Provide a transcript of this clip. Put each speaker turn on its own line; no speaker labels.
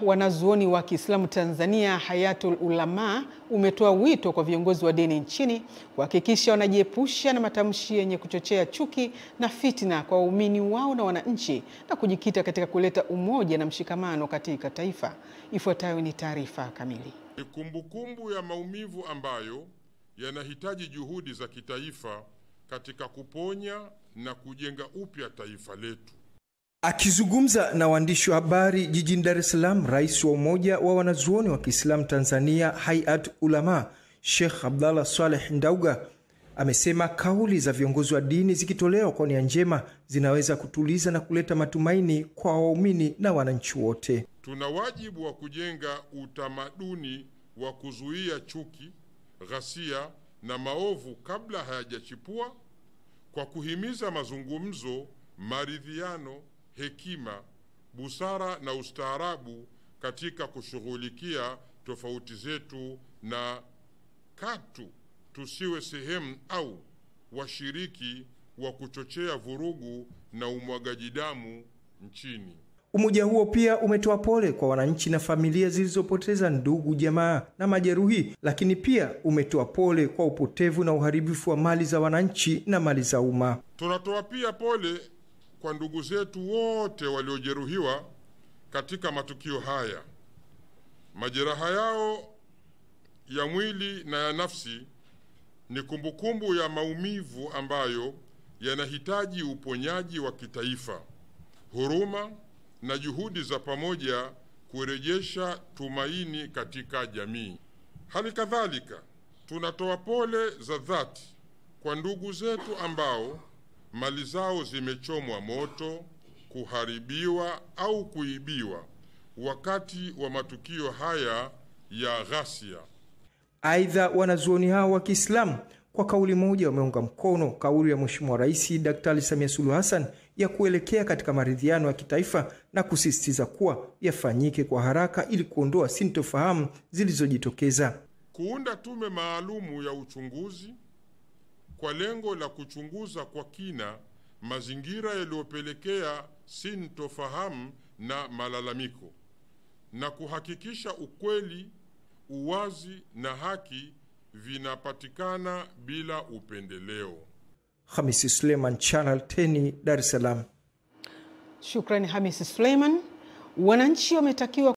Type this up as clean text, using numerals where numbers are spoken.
Wanazuoni wa Kiislamu Tanzania Hayatul Ulama umetoa wito kwa viongozi wa dini nchini kuhakikisha wanajiepusha na matamshi yenye kuchochea chuki na fitina kwa waumini wao na wananchi na kujikita katika kuleta umoja na mshikamano katika taifa. Ifuatayo ni taarifa kamili.
Ni kumbukumbu ya maumivu ambayo yanahitaji juhudi za kitaifa katika kuponya na kujenga upya taifa letu.
Akizungumza na waandishi wa habari jijini Dar es Salaam, Rais wa Umoja wa Wanazuoni wa Kiislamu Tanzania Hayat Ulama Sheikh Abdallah Saleh Ndauga amesema kauli za viongozi wa dini zikitolewa kwa nia njema zinaweza kutuliza na kuleta matumaini kwa waumini na wananchi wote.
Tuna wajibu wa kujenga utamaduni wa kuzuia chuki, ghasia na maovu kabla hayajachipua kwa kuhimiza mazungumzo, maridhiano, hekima, busara na ustaarabu katika kushughulikia tofauti zetu, na katu tusiwe sehemu au washiriki wa kuchochea vurugu na umwagaji damu nchini.
Umoja huo pia umetoa pole kwa wananchi na familia zilizopoteza ndugu, jamaa na majeruhi, lakini pia umetoa pole kwa upotevu na uharibifu wa mali za wananchi na mali za umma.
Tunatoa pia pole kwa ndugu zetu wote waliojeruhiwa katika matukio haya. Majeraha yao ya mwili na ya nafsi ni kumbukumbu ya maumivu ambayo yanahitaji uponyaji wa kitaifa, huruma na juhudi za pamoja kurejesha tumaini katika jamii. Hali kadhalika, tunatoa pole za dhati kwa ndugu zetu ambao mali zao zimechomwa moto, kuharibiwa au kuibiwa wakati wa matukio haya ya ghasia.
Aidha, wanazuoni hao wa Kiislamu kwa kauli moja wameunga mkono kauli ya Mheshimiwa Rais Daktari Samia Suluhu Hassan ya kuelekea katika maridhiano ya kitaifa na kusisitiza kuwa yafanyike kwa haraka ili kuondoa sintofahamu zilizojitokeza.
Kuunda tume maalumu ya uchunguzi kwa lengo la kuchunguza kwa kina mazingira yaliyopelekea sintofahamu na malalamiko na kuhakikisha ukweli, uwazi na haki vinapatikana bila upendeleo.
Hamisi Suleiman, Channel 10, Dar es Salaam.
Shukrani Hamisi Suleiman. Wananchi wametakiwa